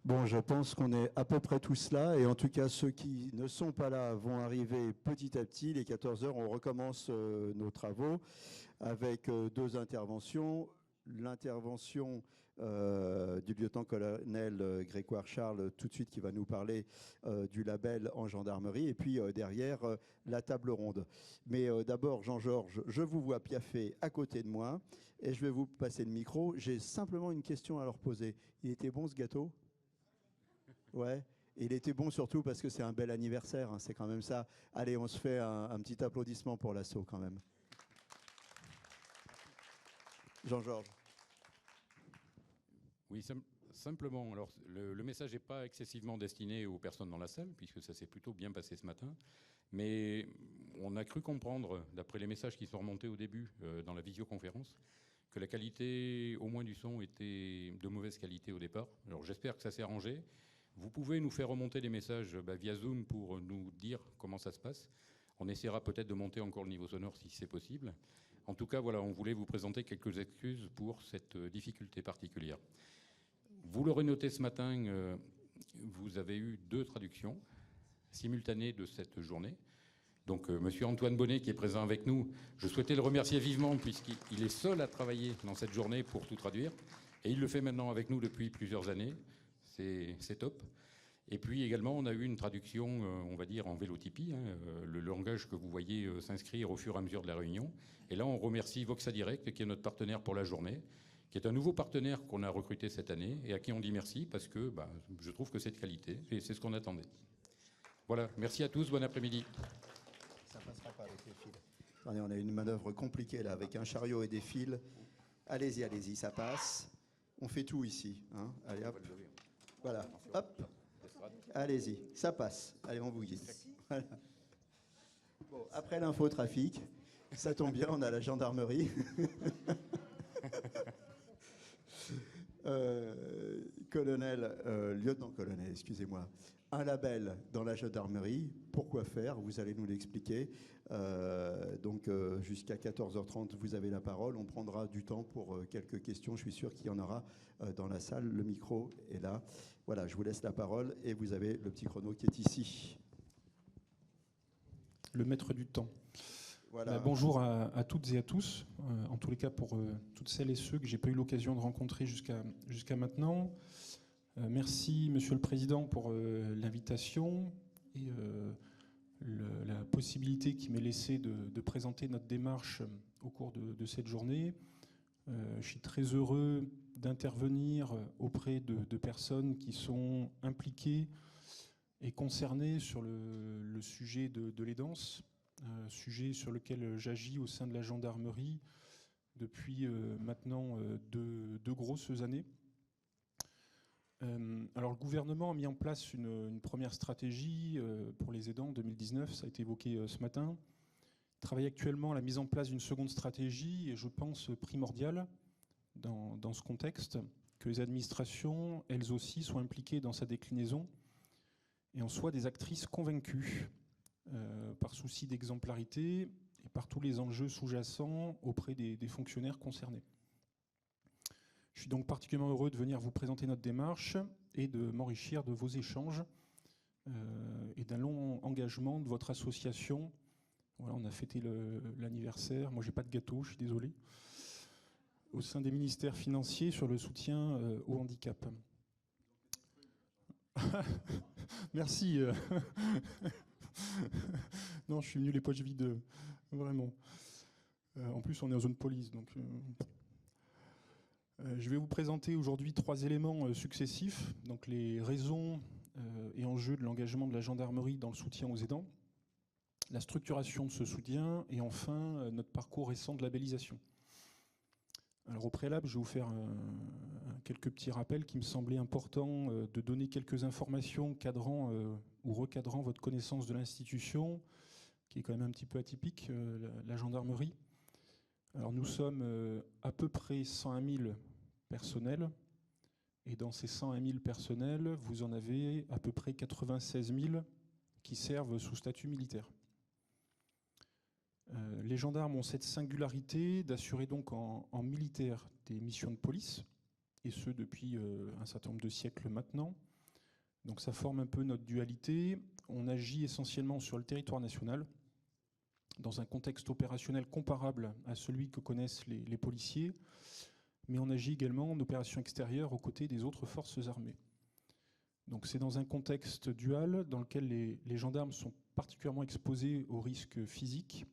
Bon, je pense qu'on est à peu près tous là, et en tout cas, ceux qui ne sont pas là vont arriver petit à petit. Les 14 heures, on recommence nos travaux avec deux interventions. L'intervention du lieutenant-colonel Grégoire Charles, tout de suite, qui va nous parler du label en gendarmerie, et puis derrière, la table ronde. Mais d'abord, Jean-Georges, je vous vois piaffer à côté de moi, et je vais vous passer le micro. J'ai simplement une question à leur poser. Il était bon ce gâteau ? Ouais, et il était bon surtout parce que c'est un bel anniversaire, hein, c'est quand même ça. Allez, on se fait un petit applaudissement pour l'assaut quand même. Jean-Georges. Oui, simplement, alors le message n'est pas excessivement destiné aux personnes dans la salle, puisque ça s'est plutôt bien passé ce matin. Mais on a cru comprendre, d'après les messages qui sont remontés au début dans la visioconférence, que la qualité, au moins du son, était de mauvaise qualité au départ. Alors j'espère que ça s'est arrangé. Vous pouvez nous faire remonter les messages via Zoom pour nous dire comment ça se passe. On essaiera peut-être de monter encore le niveau sonore si c'est possible. En tout cas, voilà, on voulait vous présenter quelques excuses pour cette difficulté particulière. Vous l'aurez noté ce matin, vous avez eu 2 traductions simultanées de cette journée. Donc, monsieur Antoine Bonnet, qui est présent avec nous, je souhaitais le remercier vivement puisqu'il est seul à travailler dans cette journée pour tout traduire. Et il le fait maintenant avec nous depuis plusieurs années. C'est top. Et puis également, on a eu une traduction, on va dire, en vélotypie, hein, le langage que vous voyez s'inscrire au fur et à mesure de la réunion. Et là, on remercie Voxa Direct, qui est notre partenaire pour la journée, qui est un nouveau partenaire qu'on a recruté cette année et à qui on dit merci parce que je trouve que c'est de qualité et c'est ce qu'on attendait. Voilà, merci à tous, bon après-midi. Ça passera pas avec les fils. Attendez, on a une manœuvre compliquée là, avec un chariot et des fils. Allez-y, allez-y, ça passe. On fait tout ici. Hein. Allez, hop. Voilà, hop. Allez-y, ça passe. Allez, on vous guide. Voilà. Bon, après l'infotrafic, ça tombe bien, on a la gendarmerie. Lieutenant-colonel, excusez-moi. Un label dans la gendarmerie, pourquoi faire? Vous allez nous l'expliquer. Donc jusqu'à 14h30, vous avez la parole. On prendra du temps pour quelques questions. Je suis sûr qu'il y en aura dans la salle. Le micro est là. Voilà, je vous laisse la parole et vous avez le petit chrono qui est ici. Le maître du temps. Voilà. Bonjour à toutes et à tous, en tous les cas pour toutes celles et ceux que j'ai pas eu l'occasion de rencontrer jusqu'à maintenant. Merci Monsieur le Président pour l'invitation et la possibilité qui m'est laissée de présenter notre démarche au cours de cette journée. Je suis très heureux d'intervenir auprès de personnes qui sont impliquées et concernées sur le sujet de l'aidance. Sujet sur lequel j'agis au sein de la gendarmerie depuis maintenant deux grosses années. Alors le gouvernement a mis en place une première stratégie pour les aidants en 2019, ça a été évoqué ce matin. Il travaille actuellement à la mise en place d'une seconde stratégie et je pense primordiale dans ce contexte que les administrations, elles aussi, soient impliquées dans sa déclinaison et en soient des actrices convaincues. Par souci d'exemplarité et par tous les enjeux sous-jacents auprès des fonctionnaires concernés. Je suis donc particulièrement heureux de venir vous présenter notre démarche et de m'enrichir de vos échanges et d'un long engagement de votre association. Voilà, on a fêté l'anniversaire, moi j'ai pas de gâteau, je suis désolé, au sein des ministères financiers sur le soutien au handicap. Merci. Non, je suis venu les poches vides, vraiment. En plus, on est en zone police, donc... je vais vous présenter aujourd'hui 3 éléments successifs, donc les raisons et enjeux de l'engagement de la gendarmerie dans le soutien aux aidants, la structuration de ce soutien et enfin notre parcours récent de labellisation. Alors au préalable, je vais vous faire quelques petits rappels qui me semblaient importants de donner quelques informations cadrant ou recadrant votre connaissance de l'institution, qui est quand même un petit peu atypique, la gendarmerie. Alors nous sommes à peu près 101 000 personnels, et dans ces 101 000 personnels, vous en avez à peu près 96 000 qui servent sous statut militaire. Les gendarmes ont cette singularité d'assurer donc en militaire des missions de police, et ce depuis un certain nombre de siècles maintenant, Donc ça forme un peu notre dualité. On agit essentiellement sur le territoire national, dans un contexte opérationnel comparable à celui que connaissent les policiers, mais on agit également en opération extérieure aux côtés des autres forces armées. Donc c'est dans un contexte dual dans lequel les gendarmes sont particulièrement exposés aux risques physiques,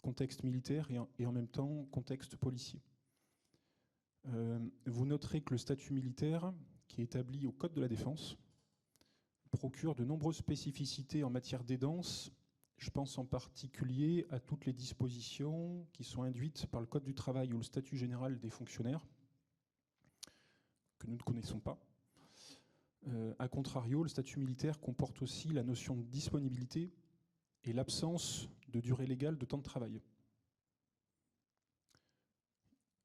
contexte militaire et en même temps contexte policier. Vous noterez que le statut militaire, qui est établi au Code de la Défense, procure de nombreuses spécificités en matière d'aidance. Je pense en particulier à toutes les dispositions qui sont induites par le Code du travail ou le statut général des fonctionnaires, que nous ne connaissons pas. A contrario, le statut militaire comporte aussi la notion de disponibilité et l'absence de durée légale de temps de travail.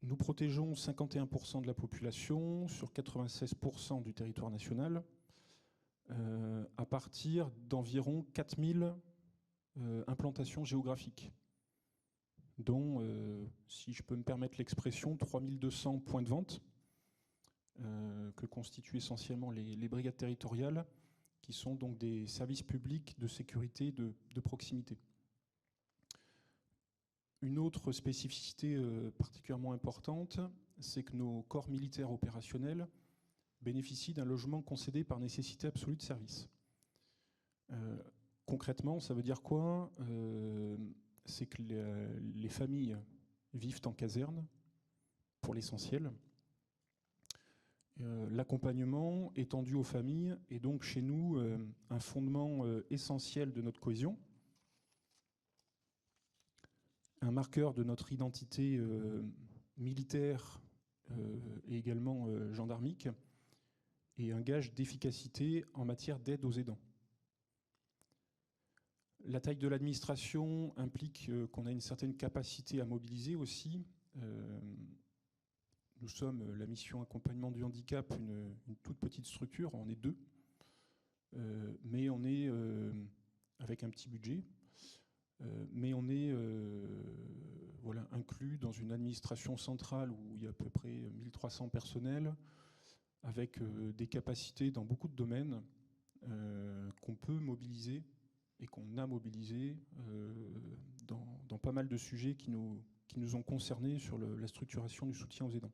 Nous protégeons 51% de la population sur 96% du territoire national à partir d'environ 4000 implantations géographiques, dont, si je peux me permettre l'expression, 3200 points de vente que constituent essentiellement les brigades territoriales, qui sont donc des services publics de sécurité de proximité. Une autre spécificité particulièrement importante, c'est que nos corps militaires opérationnels bénéficient d'un logement concédé par nécessité absolue de service. Concrètement, ça veut dire quoi? C'est que les familles vivent en caserne, pour l'essentiel. L'accompagnement étendu aux familles est donc chez nous un fondement essentiel de notre cohésion, un marqueur de notre identité militaire et également gendarmique, et un gage d'efficacité en matière d'aide aux aidants. La taille de l'administration implique qu'on a une certaine capacité à mobiliser aussi. Nous sommes la mission accompagnement du handicap, une toute petite structure, on est 2, mais on est avec un petit budget, mais on est voilà, inclus dans une administration centrale où il y a à peu près 1300 personnels, avec des capacités dans beaucoup de domaines qu'on peut mobiliser et qu'on a mobilisé dans pas mal de sujets qui nous ont concernés sur la structuration du soutien aux aidants.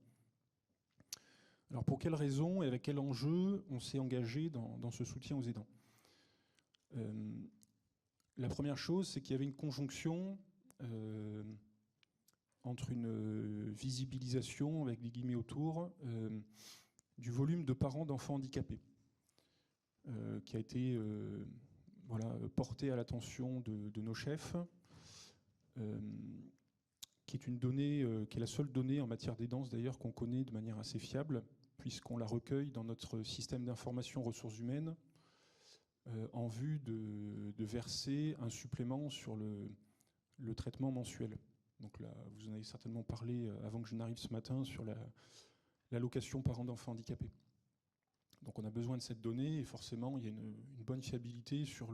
Alors pour quelles raisons et avec quel enjeu on s'est engagé dans ce soutien aux aidants? La première chose, c'est qu'il y avait une conjonction entre une visibilisation, avec des guillemets autour, du volume de parents d'enfants handicapés, qui a été voilà, porté à l'attention de nos chefs, qui est une donnée, qui est la seule donnée en matière d'aidance d'ailleurs qu'on connaît de manière assez fiable, puisqu'on la recueille dans notre système d'information ressources humaines en vue de verser un supplément sur le traitement mensuel. Donc là, vous en avez certainement parlé avant que je n'arrive ce matin sur l'allocation parents d'enfants handicapés. Donc on a besoin de cette donnée et forcément il y a une bonne fiabilité sur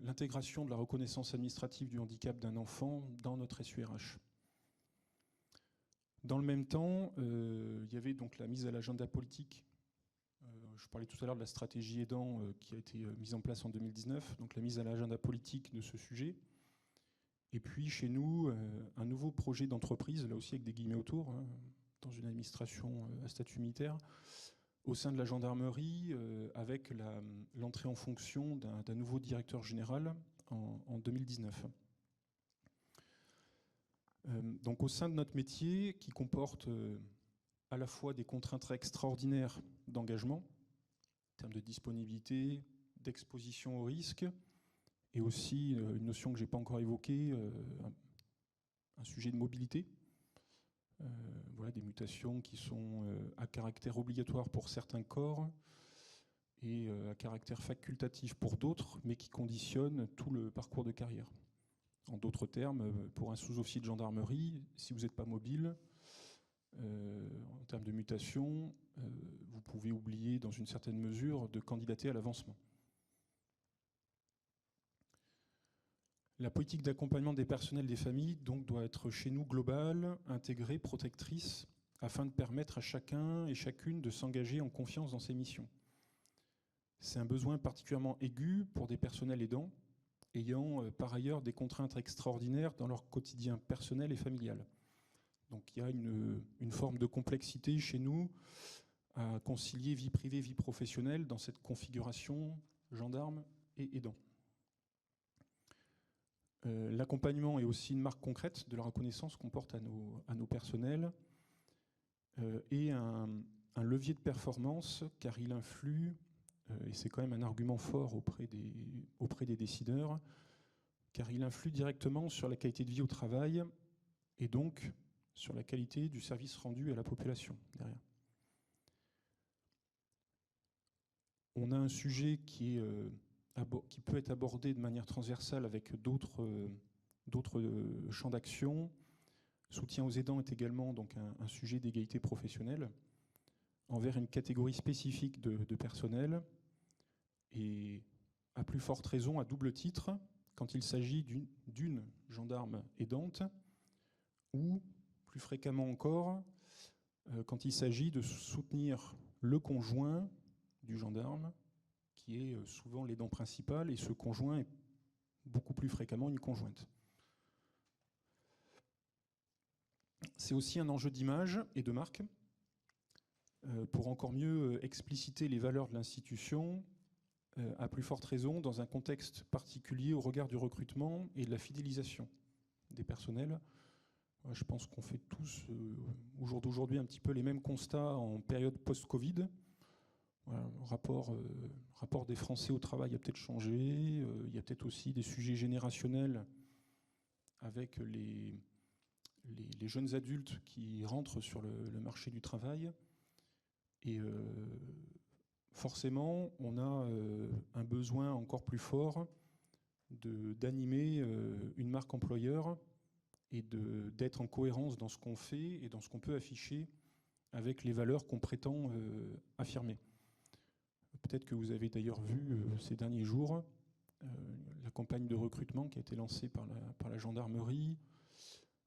l'intégration de la reconnaissance administrative du handicap d'un enfant dans notre SURH. Dans le même temps, il y avait donc la mise à l'agenda politique. Je parlais tout à l'heure de la stratégie aidant qui a été mise en place en 2019, donc la mise à l'agenda politique de ce sujet. Et puis chez nous, un nouveau projet d'entreprise, là aussi avec des guillemets autour, hein, dans une administration à statut militaire, au sein de la gendarmerie, avec l'entrée en fonction d'un nouveau directeur général en 2019. Donc au sein de notre métier, qui comporte à la fois des contraintes extraordinaires d'engagement, en termes de disponibilité, d'exposition au risque, et aussi une notion que je n'ai pas encore évoquée, un sujet de mobilité. Voilà, des mutations qui sont à caractère obligatoire pour certains corps et à caractère facultatif pour d'autres, mais qui conditionnent tout le parcours de carrière. En d'autres termes, pour un sous-officier de gendarmerie, si vous n'êtes pas mobile, en termes de mutation, vous pouvez oublier dans une certaine mesure de candidater à l'avancement. La politique d'accompagnement des personnels des familles donc, doit être chez nous globale, intégrée, protectrice, afin de permettre à chacun et chacune de s'engager en confiance dans ses missions. C'est un besoin particulièrement aigu pour des personnels aidants ayant par ailleurs des contraintes extraordinaires dans leur quotidien personnel et familial. Donc il y a une forme de complexité chez nous à concilier vie privée, vie professionnelle dans cette configuration gendarme et aidant. L'accompagnement est aussi une marque concrète de la reconnaissance qu'on porte à nos personnels et un levier de performance car il influe, et c'est quand même un argument fort auprès des décideurs, car il influe directement sur la qualité de vie au travail et donc sur la qualité du service rendu à la population derrière. On a un sujet qui peut être abordé de manière transversale avec d'autres champs d'action. Soutien aux aidants est également donc un sujet d'égalité professionnelle envers une catégorie spécifique de personnel et à plus forte raison, à double titre, quand il s'agit d'une gendarme aidante ou, plus fréquemment encore, quand il s'agit de soutenir le conjoint du gendarme, qui est souvent l'aidant principal, et ce conjoint est beaucoup plus fréquemment une conjointe. C'est aussi un enjeu d'image et de marque, pour encore mieux expliciter les valeurs de l'institution, à plus forte raison dans un contexte particulier au regard du recrutement et de la fidélisation des personnels. Je pense qu'on fait tous, au jour d'aujourd'hui, un petit peu les mêmes constats en période post-Covid. Voilà, le rapport des Français au travail a peut-être changé. Il y a peut-être aussi des sujets générationnels avec les jeunes adultes qui rentrent sur le marché du travail. Et forcément, on a un besoin encore plus fort d'animer une marque employeur et d'être en cohérence dans ce qu'on fait et dans ce qu'on peut afficher avec les valeurs qu'on prétend affirmer. Peut-être que vous avez d'ailleurs vu ces derniers jours la campagne de recrutement qui a été lancée par la gendarmerie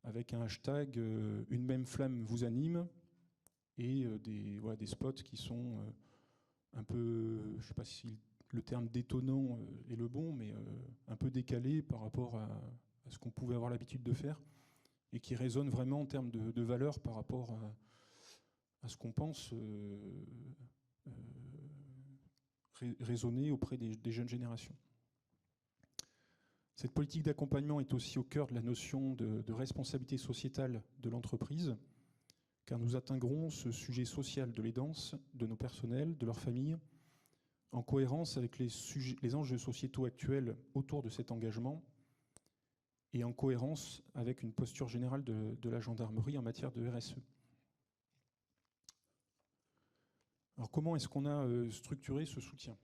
avec un hashtag « Une même flamme vous anime » et des spots qui sont un peu, je ne sais pas si le terme détonnant est le bon, mais un peu décalés par rapport à ce qu'on pouvait avoir l'habitude de faire et qui résonnent vraiment en termes de valeurs par rapport à ce qu'on pense résonner auprès des jeunes générations. Cette politique d'accompagnement est aussi au cœur de la notion de responsabilité sociétale de l'entreprise, car nous atteindrons ce sujet social de l'aidance, de nos personnels, de leurs familles, en cohérence avec les enjeux sociétaux actuels autour de cet engagement et en cohérence avec une posture générale de la gendarmerie en matière de RSE. Alors comment est-ce qu'on a structuré ce soutien ?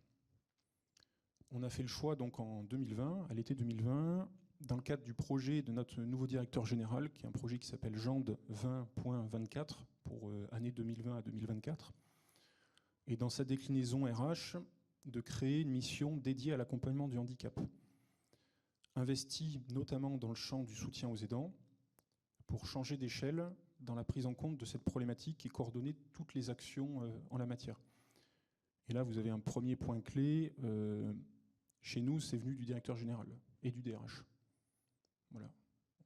On a fait le choix donc en 2020, à l'été 2020, dans le cadre du projet de notre nouveau directeur général, qui est un projet qui s'appelle GEND 20.24 pour année 2020 à 2024, et dans sa déclinaison RH, de créer une mission dédiée à l'accompagnement du handicap, investie notamment dans le champ du soutien aux aidants, pour changer d'échelle dans la prise en compte de cette problématique et coordonner toutes les actions en la matière. Et là, vous avez un premier point clé. Chez nous, c'est venu du directeur général et du DRH. Voilà.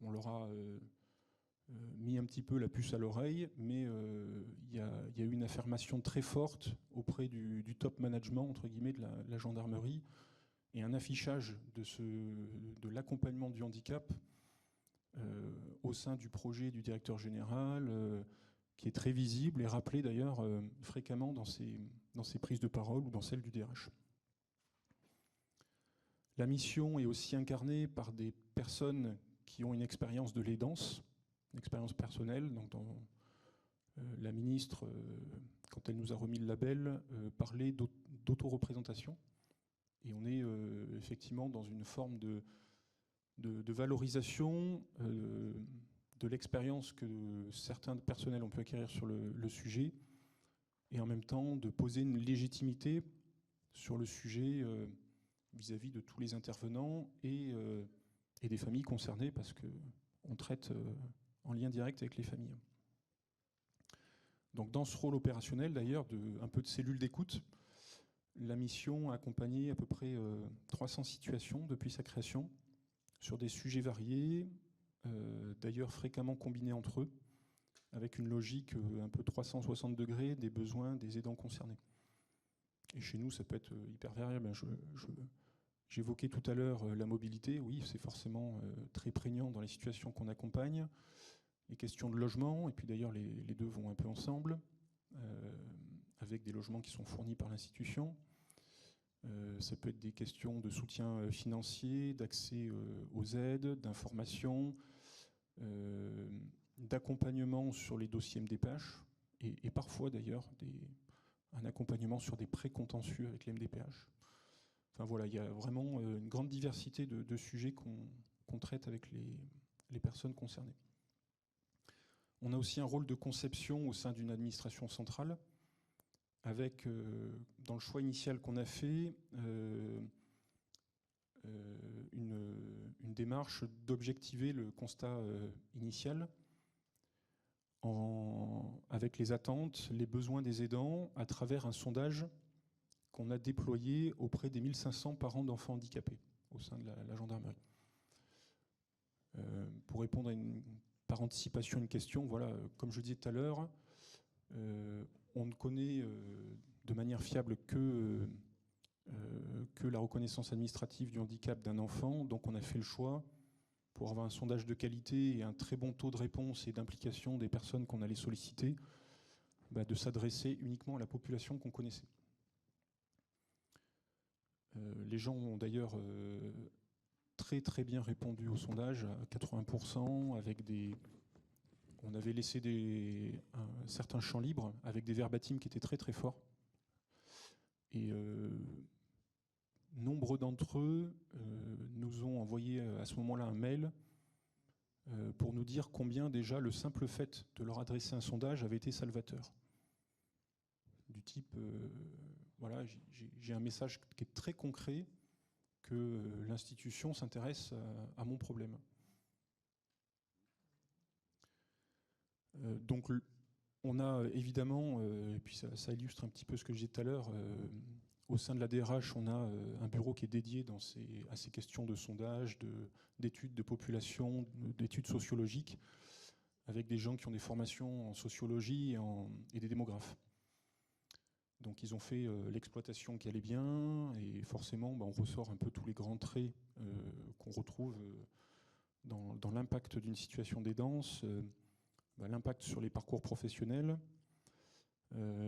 On leur a mis un petit peu la puce à l'oreille, mais il y a eu une affirmation très forte auprès du top management, entre guillemets, de la gendarmerie, et un affichage de l'accompagnement du handicap au sein du projet du directeur général, qui est très visible et rappelé d'ailleurs fréquemment dans ses prises de parole ou dans celles du DRH. La mission est aussi incarnée par des personnes qui ont une expérience de l'aidance, une expérience personnelle. Donc la ministre, quand elle nous a remis le label, parlait d'autoreprésentation. Et on est effectivement dans une forme de valorisation de l'expérience que certains personnels ont pu acquérir sur le sujet, et en même temps de poser une légitimité sur le sujet vis-à-vis de tous les intervenants et des familles concernées, parce qu'on traite en lien direct avec les familles. Donc dans ce rôle opérationnel d'ailleurs, un peu de cellule d'écoute, la mission a accompagné à peu près 300 situations depuis sa création, sur des sujets variés, d'ailleurs fréquemment combinés entre eux, avec une logique un peu 360 degrés des besoins des aidants concernés. Et chez nous, ça peut être hyper variable. J'évoquais tout à l'heure la mobilité. Oui, c'est forcément très prégnant dans les situations qu'on accompagne. Les questions de logement, et puis d'ailleurs les deux vont un peu ensemble, avec des logements qui sont fournis par l'institution. Ça peut être des questions de soutien financier, d'accès aux aides, d'information, d'accompagnement sur les dossiers MDPH, et parfois d'ailleurs un accompagnement sur des pré-contentieux avec les MDPH. Enfin voilà, il y a vraiment une grande diversité de sujets qu'on traite avec les personnes concernées. On a aussi un rôle de conception au sein d'une administration centrale, avec, dans le choix initial qu'on a fait, une démarche d'objectiver le constat initial avec les attentes, les besoins des aidants, à travers un sondage qu'on a déployé auprès des 1500 parents d'enfants handicapés au sein de la gendarmerie. Pour répondre par anticipation à une question, voilà, comme je disais tout à l'heure, on ne connaît de manière fiable que la reconnaissance administrative du handicap d'un enfant. Donc on a fait le choix, pour avoir un sondage de qualité et un très bon taux de réponse et d'implication des personnes qu'on allait solliciter, de s'adresser uniquement à la population qu'on connaissait. Les gens ont d'ailleurs très très bien répondu au sondage, à 80%, avec on avait laissé certains champs libres avec des verbatims qui étaient très très forts. Et nombre d'entre eux nous ont envoyé à ce moment-là un mail pour nous dire combien déjà le simple fait de leur adresser un sondage avait été salvateur. Du type, voilà, j'ai un message qui est très concret, que l'institution s'intéresse à mon problème. Donc on a évidemment, et puis ça illustre un petit peu ce que je disais tout à l'heure, au sein de la DRH, on a un bureau qui est dédié à ces questions de sondage, d'études de population, d'études sociologiques, avec des gens qui ont des formations en sociologie et des démographes. Donc ils ont fait l'exploitation qui allait bien, et forcément on ressort un peu tous les grands traits qu'on retrouve dans l'impact d'une situation d'aidance, l'impact sur les parcours professionnels,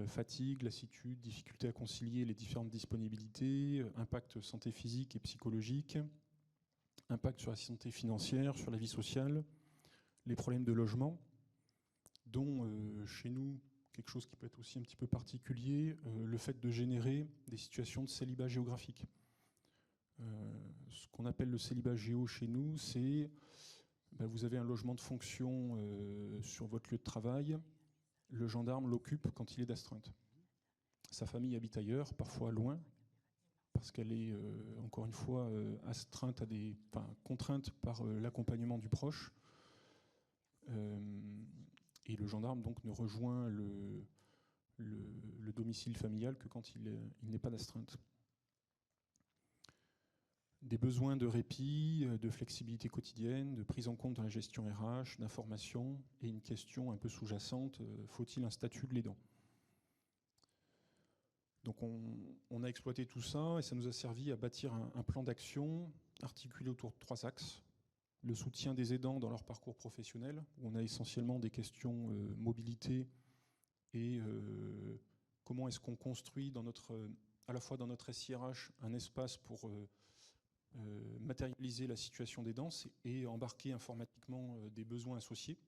fatigue, lassitude, difficulté à concilier les différentes disponibilités, impact santé physique et psychologique, impact sur la santé financière, sur la vie sociale, les problèmes de logement, dont chez nous, quelque chose qui peut être aussi un petit peu particulier, le fait de générer des situations de célibat géographique. Ce qu'on appelle le célibat géo chez nous, c'est vous avez un logement de fonction sur votre lieu de travail, le gendarme l'occupe quand il est d'astreinte. Sa famille habite ailleurs, parfois loin, parce qu'elle est, encore une fois, astreinte contrainte par l'accompagnement du proche. Et le gendarme donc ne rejoint le domicile familial que quand il n'est pas d'astreinte. Des besoins de répit, de flexibilité quotidienne, de prise en compte dans la gestion RH, d'information, et une question un peu sous-jacente, faut-il un statut de l'aidant ? Donc on a exploité tout ça, et ça nous a servi à bâtir un plan d'action articulé autour de 3 axes. Le soutien des aidants dans leur parcours professionnel, où on a essentiellement des questions mobilité et comment est-ce qu'on construit à la fois dans notre SIRH un espace pour matérialiser la situation d'aidants et embarquer informatiquement des besoins associés,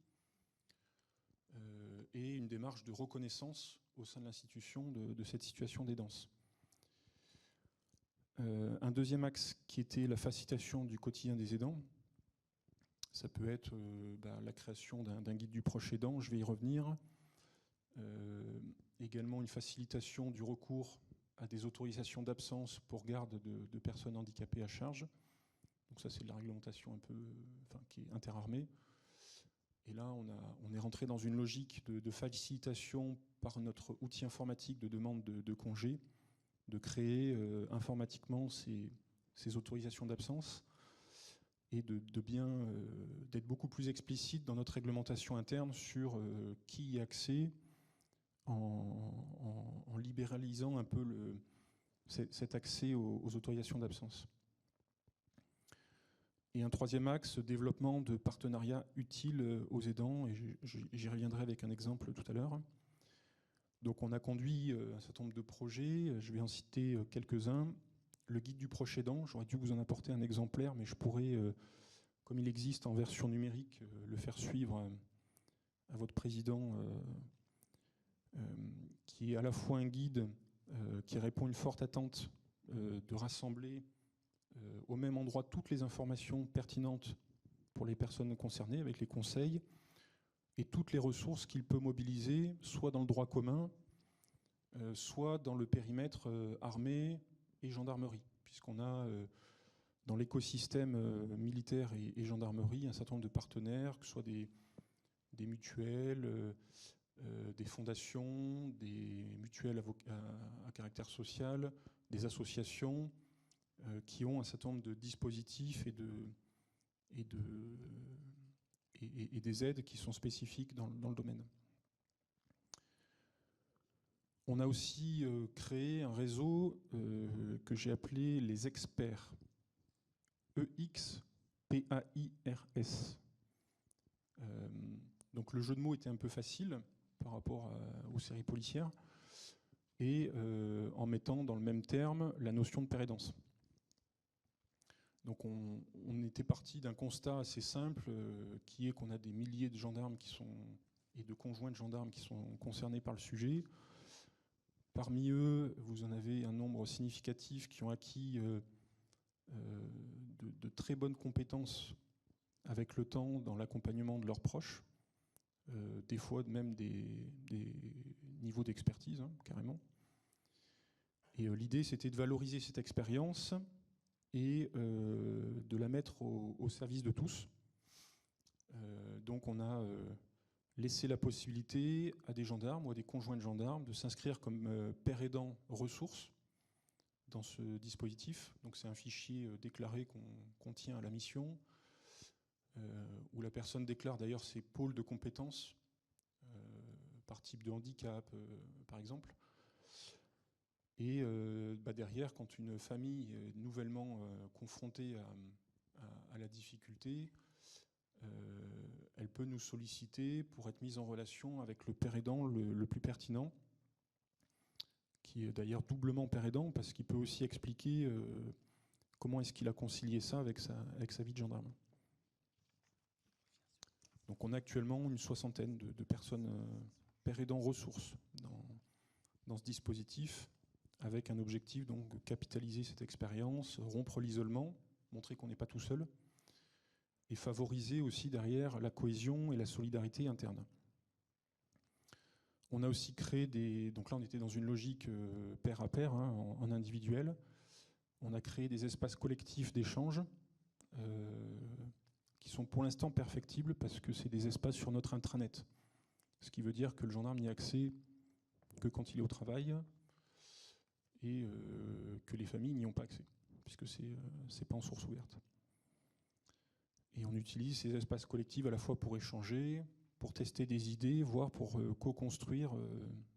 et une démarche de reconnaissance au sein de l'institution de cette situation d'aidance. Un deuxième axe qui était la facilitation du quotidien des aidants. Ça peut être la création d'un guide du proche aidant, je vais y revenir. Également une facilitation du recours à des autorisations d'absence pour garde de personnes handicapées à charge. Donc ça, c'est de la réglementation un peu, qui est interarmée. Et là, on est rentré dans une logique de facilitation par notre outil informatique de demande de congé, de créer informatiquement ces autorisations d'absence et d'être beaucoup plus explicite dans notre réglementation interne sur qui y a accès en libéralisant un peu cet accès aux autorisations d'absence. Et un troisième axe, développement de partenariats utiles aux aidants, et j'y reviendrai avec un exemple tout à l'heure. Donc on a conduit un certain nombre de projets, je vais en citer quelques-uns. Le guide du proche aidant, j'aurais dû vous en apporter un exemplaire, mais je pourrais, comme il existe en version numérique, le faire suivre à votre président, qui est à la fois un guide qui répond à une forte attente de rassembler au même endroit toutes les informations pertinentes pour les personnes concernées, avec les conseils, et toutes les ressources qu'il peut mobiliser, soit dans le droit commun, soit dans le périmètre armée et gendarmerie, puisqu'on a dans l'écosystème militaire et gendarmerie un certain nombre de partenaires, que ce soit des mutuelles, des fondations, des mutuelles à caractère social, des associations qui ont un certain nombre de dispositifs et des aides qui sont spécifiques dans le domaine. On a aussi créé un réseau que j'ai appelé les experts, EXPAIRS. Donc le jeu de mots était un peu facile par rapport aux séries policières, et en mettant dans le même terme la notion de pérédance. Donc on était parti d'un constat assez simple, qui est qu'on a des milliers de gendarmes et de conjoints de gendarmes qui sont concernés par le sujet. Parmi eux, vous en avez un nombre significatif qui ont acquis de très bonnes compétences avec le temps dans l'accompagnement de leurs proches, des fois même des niveaux d'expertise, hein, carrément. Et l'idée, c'était de valoriser cette expérience et de la mettre au service de tous. Donc on a laissé la possibilité à des gendarmes ou à des conjoints de gendarmes de s'inscrire comme père aidant ressources dans ce dispositif. Donc c'est un fichier déclaré qu'on tient à la mission, où la personne déclare d'ailleurs ses pôles de compétences par type de handicap, par exemple. Et derrière, quand une famille est nouvellement confrontée à la difficulté, elle peut nous solliciter pour être mise en relation avec le père aidant le plus pertinent, qui est d'ailleurs doublement père aidant, parce qu'il peut aussi expliquer comment est-ce qu'il a concilié ça avec sa vie de gendarme. Donc on a actuellement une soixantaine de personnes père aidant ressources dans ce dispositif, avec un objectif donc de capitaliser cette expérience, rompre l'isolement, montrer qu'on n'est pas tout seul, et favoriser aussi derrière la cohésion et la solidarité interne. On a aussi créé donc là on était dans une logique pair à pair, hein, en individuel. On a créé des espaces collectifs d'échange qui sont pour l'instant perfectibles parce que c'est des espaces sur notre intranet. Ce qui veut dire que le gendarme n'y a accès que quand il est au travail, et que les familles n'y ont pas accès, puisque c'est pas en source ouverte. Et on utilise ces espaces collectifs à la fois pour échanger, pour tester des idées, voire pour co-construire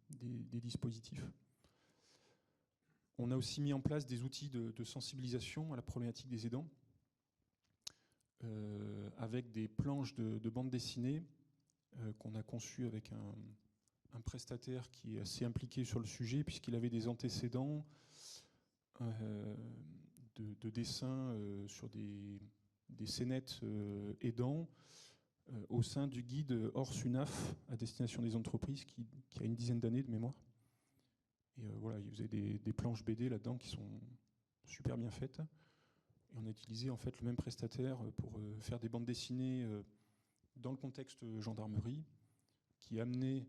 des dispositifs. On a aussi mis en place des outils de sensibilisation à la problématique des aidants, avec des planches de bande dessinée qu'on a conçues avec un prestataire qui est assez impliqué sur le sujet, puisqu'il avait des antécédents de dessins sur des scénettes aidants au sein du guide hors SUNAF à destination des entreprises qui a une dizaine d'années de mémoire. Et voilà, il faisait des planches BD là-dedans qui sont super bien faites. Et on a utilisé en fait le même prestataire pour faire des bandes dessinées dans le contexte gendarmerie, qui amenait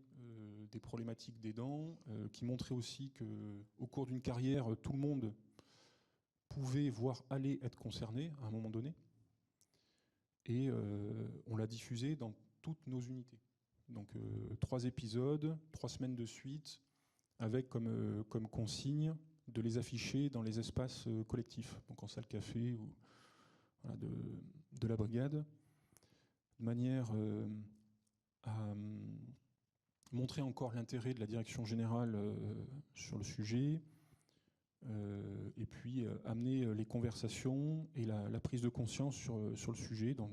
des problématiques d'aidants, qui montrait aussi qu'au cours d'une carrière, tout le monde pouvait, voire allait être concerné à un moment donné. Et on l'a diffusé dans toutes nos unités. Donc 3 épisodes, 3 semaines de suite, avec comme consigne de les afficher dans les espaces collectifs, donc en salle café ou voilà, de la brigade, de manière à montrer encore l'intérêt de la direction générale sur le sujet, et puis amener les conversations et la prise de conscience sur le sujet dans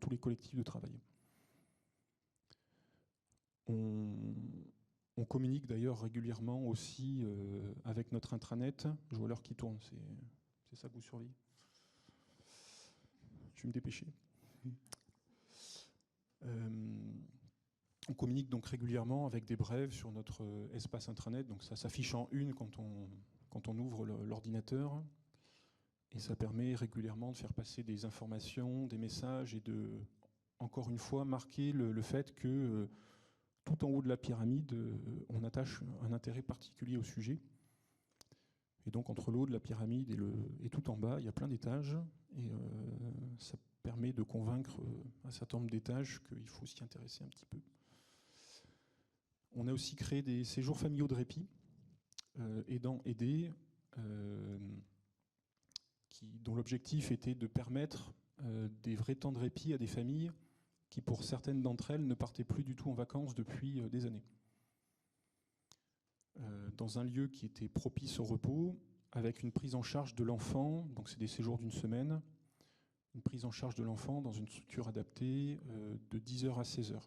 tous les collectifs de travail. On communique d'ailleurs régulièrement aussi avec notre intranet. Je vois l'heure qui tourne, c'est ça que vous surveillez. Je vais me dépêcher. On communique donc régulièrement avec des brèves sur notre espace intranet. Donc ça s'affiche en une quand on ouvre l'ordinateur. Et ça permet régulièrement de faire passer des informations, des messages et de, encore une fois, marquer le fait que tout en haut de la pyramide, on attache un intérêt particulier au sujet. Et donc entre le haut de la pyramide et tout en bas, il y a plein d'étages. Et ça permet de convaincre un certain nombre d'étages qu'il faut s'y intéresser un petit peu. On a aussi créé des séjours familiaux de répit, aidants aidés, dont l'objectif était de permettre des vrais temps de répit à des familles qui, pour certaines d'entre elles, ne partaient plus du tout en vacances depuis des années. Dans un lieu qui était propice au repos, avec une prise en charge de l'enfant, donc c'est des séjours d'1 semaine, une prise en charge de l'enfant dans une structure adaptée de 10h à 16h,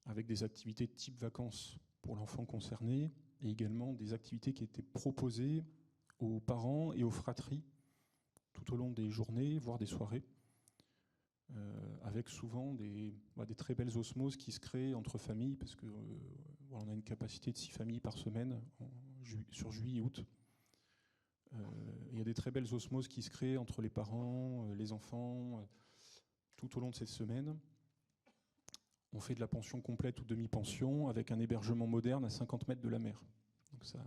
avec des activités de type vacances pour l'enfant concerné, et également des activités qui étaient proposées aux parents et aux fratries tout au long des journées, voire des soirées, avec souvent des très belles osmoses qui se créent entre familles, parce que on a une capacité de 6 familles par semaine sur juillet et août. Il y a des très belles osmoses qui se créent entre les parents, les enfants, tout au long de cette semaine. On fait de la pension complète ou demi-pension avec un hébergement moderne à 50 mètres de la mer. Donc ça,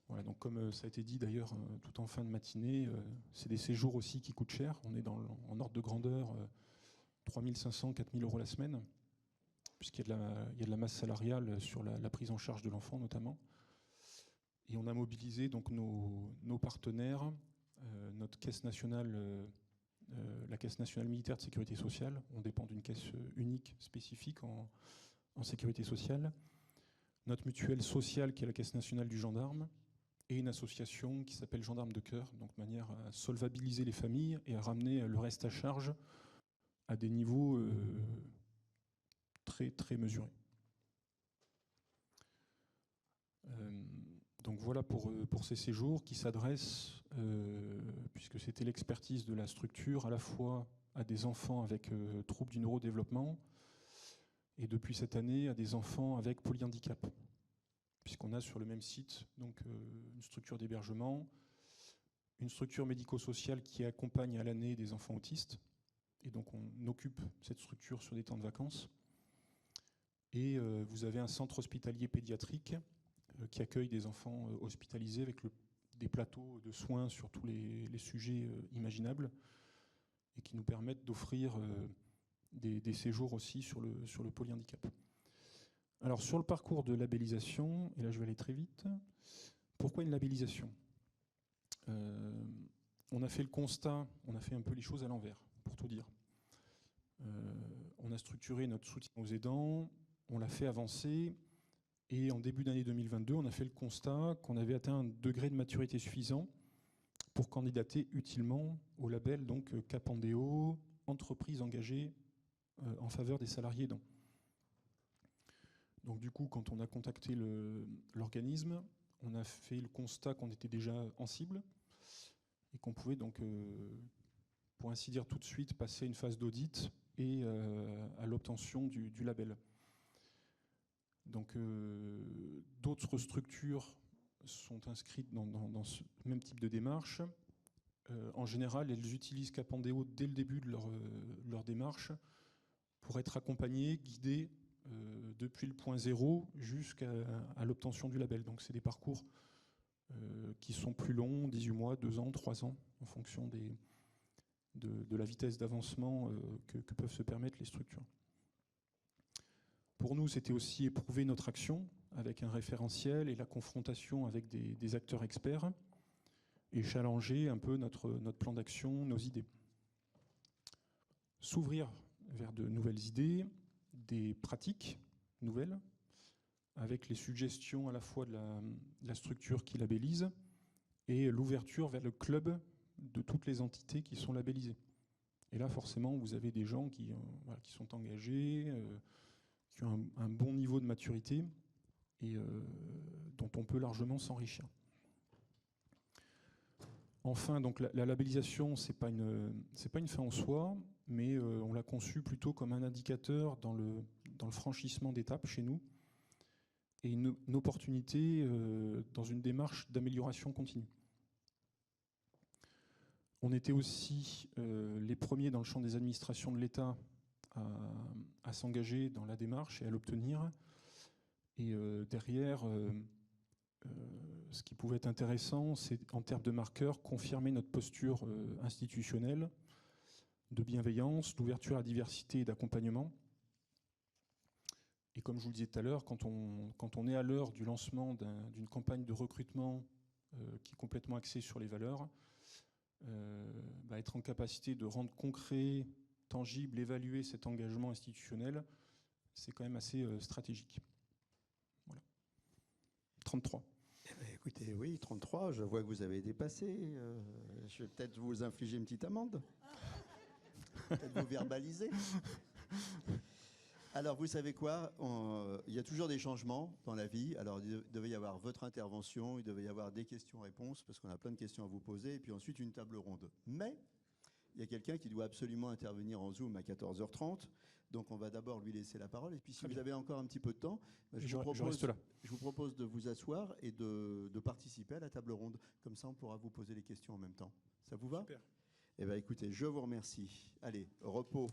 voilà, donc comme ça a été dit d'ailleurs tout en fin de matinée, c'est des séjours aussi qui coûtent cher. On est en ordre de grandeur 3 500, 4 000 € la semaine, puisqu'il y a de la masse salariale sur la prise en charge de l'enfant notamment. Et on a mobilisé donc nos partenaires, notre caisse nationale, la Caisse nationale militaire de sécurité sociale. On dépend d'une caisse unique spécifique en sécurité sociale. Notre mutuelle sociale qui est la Caisse nationale du gendarme, et une association qui s'appelle Gendarmes de Cœur, donc de manière à solvabiliser les familles et à ramener le reste à charge à des niveaux très, très mesurés. Donc voilà pour ces séjours qui s'adressent, puisque c'était l'expertise de la structure, à la fois à des enfants avec troubles du neurodéveloppement et depuis cette année à des enfants avec polyhandicap, puisqu'on a sur le même site donc, une structure d'hébergement, une structure médico-sociale qui accompagne à l'année des enfants autistes, et donc on occupe cette structure sur des temps de vacances. Et vous avez un centre hospitalier pédiatrique qui accueille des enfants hospitalisés avec des plateaux de soins sur tous les sujets imaginables et qui nous permettent d'offrir des séjours aussi sur le polyhandicap. Alors sur le parcours de labellisation, et là je vais aller très vite, pourquoi une labellisation ? On a fait le constat, on a fait un peu les choses à l'envers, pour tout dire. On a structuré notre soutien aux aidants, on l'a fait avancer, et en début d'année 2022, on a fait le constat qu'on avait atteint un degré de maturité suffisant pour candidater utilement au label donc Capandéo, entreprise engagée en faveur des salariés aidants. Donc du coup, quand on a contacté l'organisme, on a fait le constat qu'on était déjà en cible et qu'on pouvait donc, pour ainsi dire tout de suite, passer une phase d'audit et à l'obtention du label. Donc d'autres structures sont inscrites dans ce même type de démarche. En général, elles utilisent Capandéo dès le début de leur démarche pour être accompagnées, guidées depuis le point zéro jusqu'à l'obtention du label. Donc c'est des parcours qui sont plus longs, 18 mois, 2 ans, 3 ans, en fonction de la vitesse d'avancement que peuvent se permettre les structures. Pour nous, c'était aussi éprouver notre action avec un référentiel et la confrontation avec des acteurs experts, et challenger un peu notre plan d'action, nos idées. S'ouvrir vers de nouvelles idées, des pratiques nouvelles, avec les suggestions à la fois de la structure qui labellise et l'ouverture vers le club de toutes les entités qui sont labellisées. Et là, forcément, vous avez des gens qui sont engagés, qui ont un bon niveau de maturité et dont on peut largement s'enrichir. Enfin, donc la labellisation, c'est pas une fin en soi, mais on l'a conçue plutôt comme un indicateur dans le franchissement d'étapes chez nous et une opportunité dans une démarche d'amélioration continue. On était aussi les premiers dans le champ des administrations de l'État à s'engager dans la démarche et à l'obtenir. Et derrière, ce qui pouvait être intéressant, c'est en termes de marqueurs, confirmer notre posture institutionnelle, de bienveillance, d'ouverture à la diversité et d'accompagnement. Et comme je vous le disais tout à l'heure, quand on est à l'heure du lancement d'une campagne de recrutement qui est complètement axée sur les valeurs, être en capacité de rendre concret, tangible, évaluer cet engagement institutionnel, c'est quand même assez stratégique. Voilà. 33. Eh bien, écoutez, oui, 33, je vois que vous avez dépassé. Je vais peut-être vous infliger une petite amende. Peut-être vous verbaliser. Alors, vous savez quoi, il y a toujours des changements dans la vie. Alors, il devait y avoir votre intervention, il devait y avoir des questions-réponses, parce qu'on a plein de questions à vous poser, et puis ensuite une table ronde. Mais il y a quelqu'un qui doit absolument intervenir en Zoom à 14h30, donc on va d'abord lui laisser la parole. Et puis, si vous avez encore un petit peu de temps, je vous propose de vous asseoir et de participer à la table ronde. Comme ça, on pourra vous poser les questions en même temps. Ça vous va ? Super. Eh bien, écoutez, je vous remercie. Allez, repos.